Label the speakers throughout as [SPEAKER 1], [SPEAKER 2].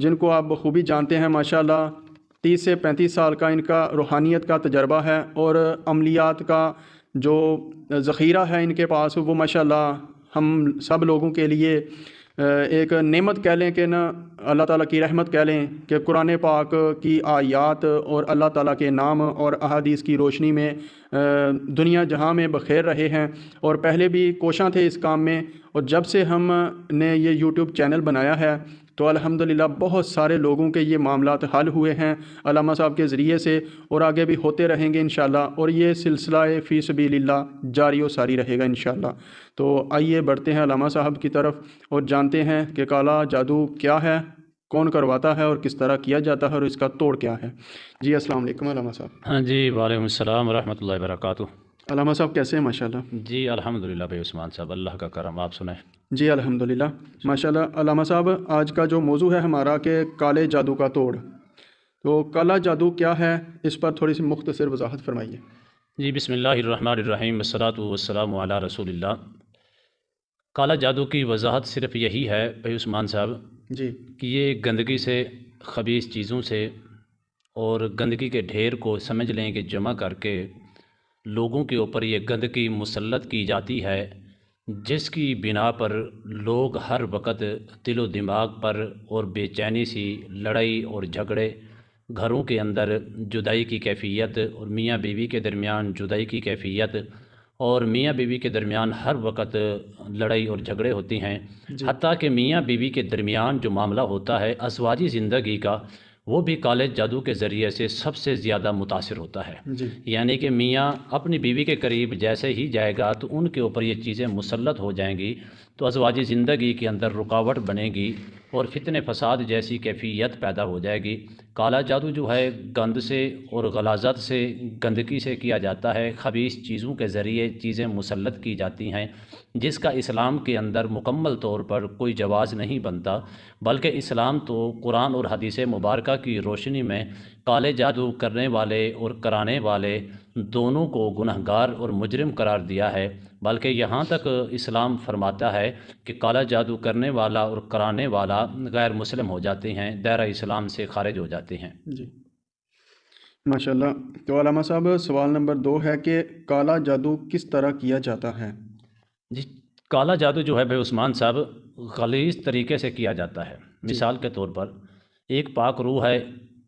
[SPEAKER 1] جن کو آپ بخوبی جانتے ہیں ماشاءاللہ 30 سے 35 سال کا ان کا روحانیت کا تجربہ ہے، اور عملیات کا جو ذخیرہ ہے ان کے پاس وہ ماشاءاللہ ہم سب لوگوں کے لیے ایک نعمت کہہ لیں کہ نا، اللہ تعالیٰ کی رحمت کہہ لیں کہ قرآن پاک کی آیات اور اللہ تعالیٰ کے نام اور احادیث کی روشنی میں دنیا جہاں میں بخیر رہے ہیں، اور پہلے بھی کوشاں تھے اس کام میں، اور جب سے ہم نے یہ یوٹیوب چینل بنایا ہے تو الحمدللہ بہت سارے لوگوں کے یہ معاملات حل ہوئے ہیں علامہ صاحب کے ذریعے سے، اور آگے بھی ہوتے رہیں گے انشاءاللہ، اور یہ سلسلہ فی سبیل اللہ جاری و ساری رہے گا انشاءاللہ۔ تو آئیے بڑھتے ہیں علامہ صاحب کی طرف اور جانتے ہیں کہ کالا جادو کیا ہے، کون کرواتا ہے اور کس طرح کیا جاتا ہے، اور اس کا توڑ کیا ہے۔ جی السلام علیکم علامہ صاحب۔
[SPEAKER 2] ہاں جی، وعلیکم السلام ورحمۃ اللہ وبرکاتہ۔
[SPEAKER 1] علامہ صاحب کیسے ہیں؟ ماشاءاللہ
[SPEAKER 2] جی الحمدللہ بھائی عثمان صاحب، اللہ کا کرم، آپ سنیں۔
[SPEAKER 1] جی الحمدللہ ماشاءاللہ۔ علامہ صاحب آج کا جو موضوع ہے ہمارا کہ کالے جادو کا توڑ، تو کالا جادو کیا ہے، اس پر تھوڑی سی مختصر وضاحت فرمائیے۔
[SPEAKER 2] جی بسم اللہ الرحمن الرحیم، والصلاۃ والسلام علی رسول اللہ۔ کالا جادو کی وضاحت صرف یہی ہے بھائی عثمان صاحب
[SPEAKER 1] جی
[SPEAKER 2] کہ یہ گندگی سے، خبیث چیزوں سے اور گندگی کے ڈھیر کو سمجھ لیں کہ جمع کر کے لوگوں کے اوپر یہ گندگی مسلط کی جاتی ہے، جس کی بنا پر لوگ ہر وقت دل و دماغ پر اور بے چینی سی لڑائی اور جھگڑے، گھروں کے اندر جدائی کی کیفیت اور میاں بیوی کے درمیان جدائی کی کیفیت، اور میاں بیوی کے درمیان ہر وقت لڑائی اور جھگڑے ہوتی ہیں، حتیٰ کہ میاں بیوی کے درمیان جو معاملہ ہوتا ہے ازواجی زندگی کا، وہ بھی کالے جادو کے ذریعے سے سب سے زیادہ متاثر ہوتا ہے۔
[SPEAKER 1] جی
[SPEAKER 2] یعنی کہ میاں اپنی بیوی کے قریب جیسے ہی جائے گا تو ان کے اوپر یہ چیزیں مسلط ہو جائیں گی، تو ازواجی زندگی کے اندر رکاوٹ بنے گی اور فتنہ فساد جیسی کیفیت پیدا ہو جائے گی۔ کالا جادو جو ہے گند سے اور غلاظت سے، گندگی سے کیا جاتا ہے، خبیث چیزوں کے ذریعے چیزیں مسلط کی جاتی ہیں، جس کا اسلام کے اندر مکمل طور پر کوئی جواز نہیں بنتا، بلکہ اسلام تو قرآن اور حدیث مبارکہ کی روشنی میں کالے جادو کرنے والے اور کرانے والے دونوں کو گنہگار اور مجرم قرار دیا ہے، بلکہ یہاں تک اسلام فرماتا ہے کہ کالا جادو کرنے والا اور کرانے والا غیر مسلم ہو جاتے ہیں، دائرہ اسلام سے خارج ہو جاتے ہیں۔
[SPEAKER 1] جی ماشاءاللہ۔ تو علامہ صاحب سوال نمبر 2 ہے کہ کالا جادو کس طرح کیا جاتا ہے؟
[SPEAKER 2] جی کالا جادو جو ہے بھائی عثمان صاحب غلیظ طریقے سے کیا جاتا ہے۔ مثال کے طور پر ایک پاک روح ہے،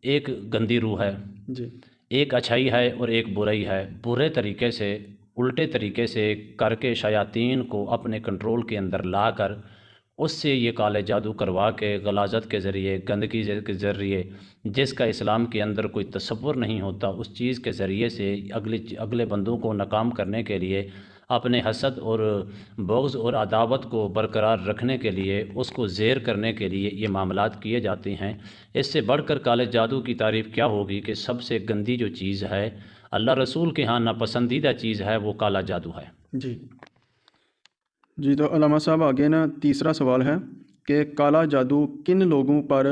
[SPEAKER 2] ایک گندی روح ہے،
[SPEAKER 1] جی
[SPEAKER 2] ایک اچھائی ہے اور ایک برائی ہے، برے طریقے سے، الٹے طریقے سے کر کے شیاطین کو اپنے کنٹرول کے اندر لا کر اس سے یہ کالے جادو کروا کے غلاظت کے ذریعے، گندگی کے ذریعے، جس کا اسلام کے اندر کوئی تصور نہیں ہوتا، اس چیز کے ذریعے سے اگلے بندوں کو ناکام کرنے کے لیے، اپنے حسد اور بغض اور عداوت کو برقرار رکھنے کے لیے، اس کو زیر کرنے کے لیے یہ معاملات کیے جاتے ہیں۔ اس سے بڑھ کر کالے جادو کی تعریف کیا ہوگی کہ سب سے گندی جو چیز ہے، اللہ رسول کے ہاں ناپسندیدہ چیز ہے، وہ کالا جادو ہے۔
[SPEAKER 1] جی جی تو علامہ صاحب آگے نا تیسرا سوال ہے کہ کالا جادو کن لوگوں پر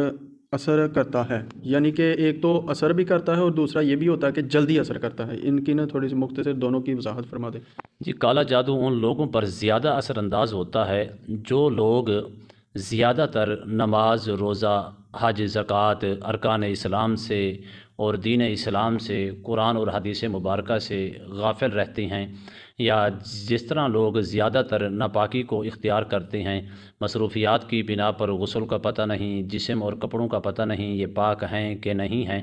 [SPEAKER 1] اثر کرتا ہے؟ یعنی کہ ایک تو اثر بھی کرتا ہے اور دوسرا یہ بھی ہوتا ہے کہ جلدی اثر کرتا ہے، ان کی نا تھوڑی سی مختصر دونوں کی وضاحت فرما دیں۔
[SPEAKER 2] جی کالا جادو ان لوگوں پر زیادہ اثر انداز ہوتا ہے جو لوگ زیادہ تر نماز، روزہ، حج، زکوٰۃ، ارکان اسلام سے اور دین اسلام سے، قرآن اور حدیث مبارکہ سے غافل رہتے ہیں، یا جس طرح لوگ زیادہ تر ناپاکی کو اختیار کرتے ہیں، مصروفیات کی بنا پر غسل کا پتہ نہیں، جسم اور کپڑوں کا پتہ نہیں، یہ پاک ہیں کہ نہیں ہیں،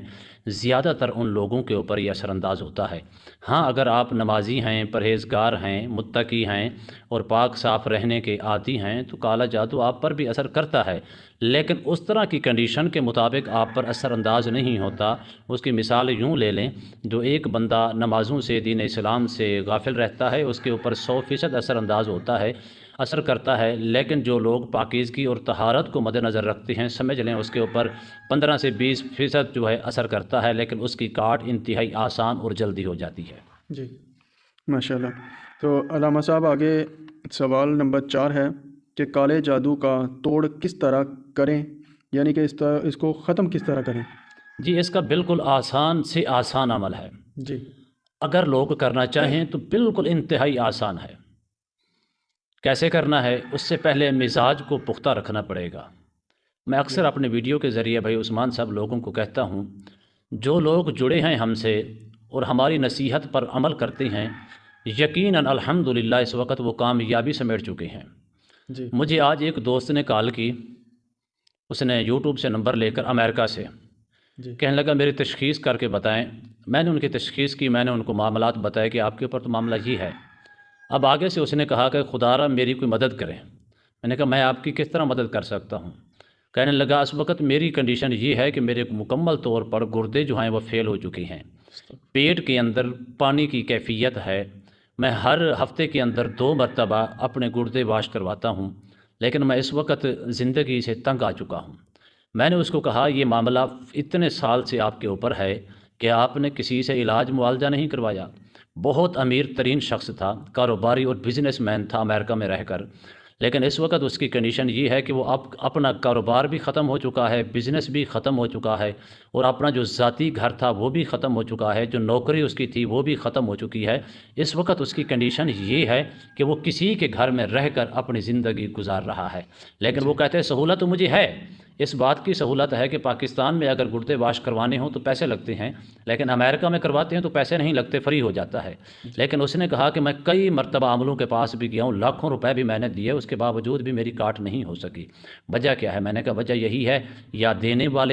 [SPEAKER 2] زیادہ تر ان لوگوں کے اوپر یہ اثر انداز ہوتا ہے۔ ہاں اگر آپ نمازی ہیں، پرہیزگار ہیں، متقی ہیں اور پاک صاف رہنے کے عادی ہیں تو کالا جادو آپ پر بھی اثر کرتا ہے، لیکن اس طرح کی کنڈیشن کے مطابق آپ پر اثر انداز نہیں ہوتا۔ اس کی مثال یوں لے لیں، جو ایک بندہ نمازوں سے، دین اسلام سے غافل رہتا ہے، اس کے اوپر 100% اثر انداز ہوتا ہے، اثر کرتا ہے، لیکن جو لوگ پاکیزگی اور طہارت کو مد نظر رکھتے ہیں، سمجھ لیں اس کے اوپر 15 سے 20% جو ہے اثر کرتا ہے، لیکن اس کی کاٹ انتہائی آسان اور جلدی ہو جاتی ہے۔
[SPEAKER 1] جی ماشاءاللہ۔ تو علامہ صاحب آگے سوال نمبر 4 ہے کہ کالے جادو کا توڑ کس طرح کریں، یعنی کہ اس کو ختم کس طرح کریں؟
[SPEAKER 2] جی اس کا بالکل آسان سے آسان عمل ہے،
[SPEAKER 1] جی
[SPEAKER 2] اگر لوگ کرنا چاہیں تو بالکل انتہائی آسان ہے۔ کیسے کرنا ہے؟ اس سے پہلے مزاج کو پختہ رکھنا پڑے گا، میں اکثر اپنے ویڈیو کے ذریعے بھائی عثمان صاحب لوگوں کو کہتا ہوں، جو لوگ جڑے ہیں ہم سے اور ہماری نصیحت پر عمل کرتے ہیں، یقیناً الحمدللہ اس وقت وہ کامیابی سمیٹ چکے ہیں۔
[SPEAKER 1] جی
[SPEAKER 2] مجھے آج ایک دوست نے کال کی، اس نے یوٹیوب سے نمبر لے کر امریکہ سے،
[SPEAKER 1] جی
[SPEAKER 2] کہنے لگا میری تشخیص کر کے بتائیں۔ میں نے ان کی تشخیص کی، میں نے ان کو معاملات بتائے کہ آپ کے اوپر تو معاملہ یہ ہے۔ اب آگے سے اس نے کہا کہ خدا را میری کوئی مدد کرے۔ میں نے کہا میں آپ کی کس طرح مدد کر سکتا ہوں؟ کہنے لگا اس وقت میری کنڈیشن یہ ہے کہ میرے مکمل طور پر گردے جو ہیں وہ فیل ہو چکی ہیں، پیٹ کے اندر پانی کی کیفیت ہے، میں ہر ہفتے کے اندر 2 مرتبہ اپنے گردے واش کرواتا ہوں، لیکن میں اس وقت زندگی سے تنگ آ چکا ہوں۔ میں نے اس کو کہا یہ معاملہ اتنے سال سے آپ کے اوپر ہے کہ آپ نے کسی سے علاج معالجہ نہیں کروایا۔ بہت امیر ترین شخص تھا، کاروباری اور بزنس مین تھا امریکہ میں رہ کر، لیکن اس وقت اس کی کنڈیشن یہ ہے کہ وہ اب اپنا کاروبار بھی ختم ہو چکا ہے، بزنس بھی ختم ہو چکا ہے، اور اپنا جو ذاتی گھر تھا وہ بھی ختم ہو چکا ہے، جو نوکری اس کی تھی وہ بھی ختم ہو چکی ہے۔ اس وقت اس کی کنڈیشن یہ ہے کہ وہ کسی کے گھر میں رہ کر اپنی زندگی گزار رہا ہے، لیکن وہ کہتے ہیں سہولت تو مجھے ہے۔ اس بات کی سہولت ہے کہ پاکستان میں اگر گردے واش کروانے ہوں تو پیسے لگتے ہیں، لیکن امریکہ میں کرواتے ہیں تو پیسے نہیں لگتے، فری ہو جاتا ہے۔ لیکن اس نے کہا کہ میں کئی مرتبہ عاملوں کے پاس بھی گیا ہوں، لاکھوں روپے بھی میں نے دیے، اس کے باوجود بھی میری کاٹ نہیں ہو سکی۔ وجہ کیا ہے؟ میں نے کہا وجہ یہی ہے یا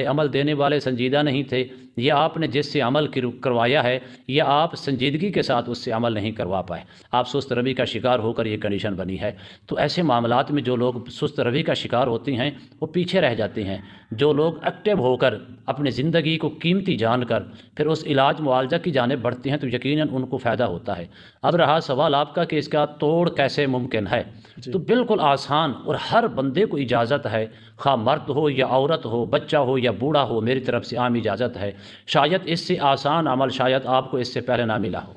[SPEAKER 2] عمل دینے والے سنجیدہ نہیں تھے، یا آپ نے جس سے عمل کروایا ہے یا آپ سنجیدگی کے ساتھ اس سے عمل نہیں کروا پائے، آپ سست روی کا شکار ہو کر یہ کنڈیشن بنی ہے۔ تو ایسے معاملات میں جو لوگ سست روی کا شکار ہوتے ہیں وہ پیچھے رہ جاتے ہیں۔ جو لوگ ایکٹیو ہو کر اپنی زندگی کو قیمتی جان کر پھر اس علاج معالجہ کی جانب بڑھتے ہیں تو یقیناً ان کو فائدہ ہوتا ہے۔ اب رہا سوال آپ کا کہ اس کا توڑ کیسے ممکن ہے، تو بالکل آسان، اور ہر بندے کو اجازت ہے، خواہ مرد ہو یا عورت ہو، بچہ ہو یا بوڑھا ہو، میری طرف سے عام اجازت ہے۔ شاید اس سے آسان عمل شاید آپ کو اس سے پہلے نہ ملا ہو۔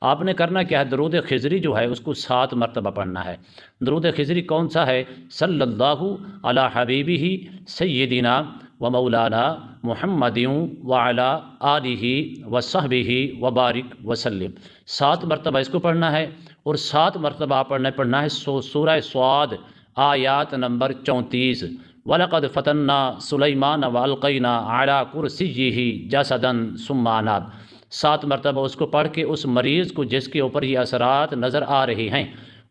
[SPEAKER 2] آپ نے کرنا کیا ہے؟ درود خضری جو ہے اس کو 7 مرتبہ پڑھنا ہے۔ درود خضری کون سا ہے؟ صلی اللہ علی حبیبہ سیدنا و مولانا محمد وعلی آلہ وصحبہ وبارک وسلم۔ 7 مرتبہ اس کو پڑھنا ہے، اور 7 مرتبہ پڑھنا ہے سورہ صاد آیات نمبر 34۔ وَلَقَدْ فَتَنَّا سُلَيْمَانَ وَأَلْقَيْنَا عَلَىٰ كُرْسِيِّهِ جَسَدًا ثُمَّ أَنَابَ۔ 7 مرتبہ اس کو پڑھ کے اس مریض کو جس کے اوپر یہ اثرات نظر آ رہے ہیں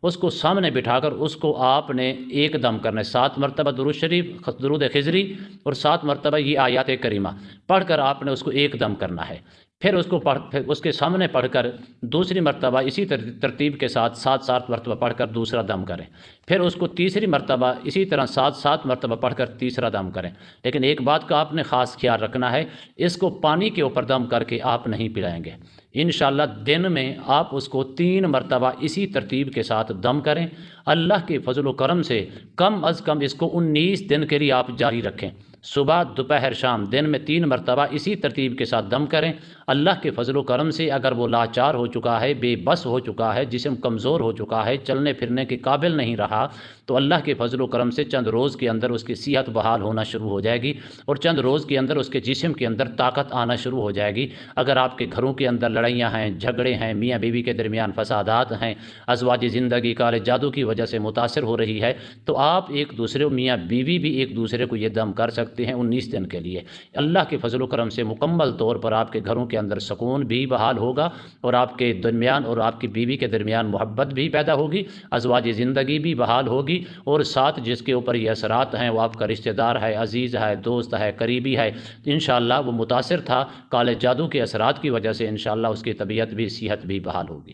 [SPEAKER 2] اس کو سامنے بٹھا کر اس کو آپ نے ایک دم کرنا ہے۔ 7 مرتبہ درود شریف، درود خضری، اور 7 مرتبہ یہ آیات کریمہ پڑھ کر آپ نے اس کو ایک دم کرنا ہے۔ پھر اس کے سامنے پڑھ کر دوسری مرتبہ اسی ترتیب کے ساتھ 7 مرتبہ پڑھ کر دوسرا دم کریں۔ پھر اس کو تیسری مرتبہ اسی طرح 7 مرتبہ پڑھ کر تیسرا دم کریں۔ لیکن ایک بات کا آپ نے خاص خیال رکھنا ہے، اس کو پانی کے اوپر دم کر کے آپ نہیں پلائیں گے۔ انشاءاللہ دن میں آپ اس کو 3 مرتبہ اسی ترتیب کے ساتھ دم کریں۔ اللہ کے فضل و کرم سے کم از کم اس کو 19 دن کے لیے آپ جاری رکھیں، صبح دوپہر شام، دن میں 3 مرتبہ اسی ترتیب کے ساتھ دم کریں۔ اللہ کے فضل و کرم سے اگر وہ لاچار ہو چکا ہے، بے بس ہو چکا ہے، جسم کمزور ہو چکا ہے، چلنے پھرنے کے قابل نہیں رہا، تو اللہ کے فضل و کرم سے چند روز کے اندر اس کی صحت بحال ہونا شروع ہو جائے گی، اور چند روز کے اندر اس کے جسم کے اندر طاقت آنا شروع ہو جائے گی۔ اگر آپ کے گھروں کے اندر لڑائیاں ہیں، جھگڑے ہیں، میاں بیوی کے درمیان فسادات ہیں، ازواجی زندگی کالے جادو کی وجہ سے متاثر ہو رہی ہے، تو آپ ایک دوسرے میاں بیوی بھی ایک دوسرے کو یہ دم کر سکتے ہیں 19 دن کے لیے۔ اللہ کے فضل و کرم سے مکمل طور پر آپ کے گھروں کے اندر سکون بھی بحال ہوگا، اور آپ کے درمیان اور آپ کی بیوی کے درمیان محبت بھی پیدا ہوگی، ازواجی زندگی بھی بحال ہوگی، اور ساتھ جس کے اوپر یہ اثرات ہیں وہ آپ کا رشتہ دار ہے، عزیز ہے، دوست ہے، قریبی ہے، انشاءاللہ وہ متاثر تھا کالے جادو کے اثرات کی وجہ سے، انشاءاللہ اس کی طبیعت بھی، صحت بھی بحال ہوگی۔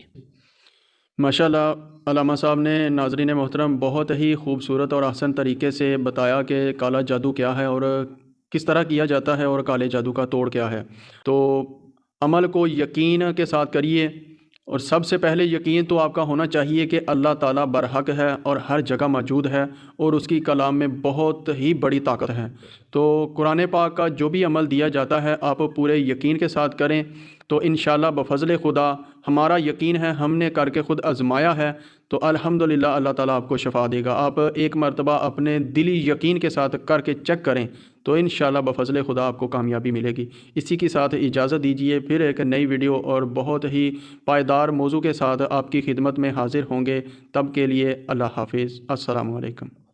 [SPEAKER 1] ماشاءاللہ علامہ صاحب نے، ناظرین محترم، بہت ہی خوبصورت اور احسن طریقے سے بتایا کہ کالا جادو کیا ہے اور کس طرح کیا جاتا ہے اور کالے جادو کا توڑ کیا ہے۔ تو عمل کو یقین کے ساتھ کریے، اور سب سے پہلے یقین تو آپ کا ہونا چاہیے کہ اللہ تعالیٰ برحق ہے اور ہر جگہ موجود ہے، اور اس کی کلام میں بہت ہی بڑی طاقت ہے۔ تو قرآن پاک کا جو بھی عمل دیا جاتا ہے آپ پورے یقین کے ساتھ کریں، تو انشاءاللہ بفضل خدا، ہمارا یقین ہے، ہم نے کر کے خود آزمایا ہے، تو الحمدللہ اللہ تعالیٰ آپ کو شفا دے گا۔ آپ ایک مرتبہ اپنے دلی یقین کے ساتھ کر کے چیک کریں تو انشاءاللہ بفضل خدا آپ کو کامیابی ملے گی۔ اسی کے ساتھ اجازت دیجیے، پھر ایک نئی ویڈیو اور بہت ہی پائیدار موضوع کے ساتھ آپ کی خدمت میں حاضر ہوں گے۔ تب کے لیے اللہ حافظ، السلام علیکم۔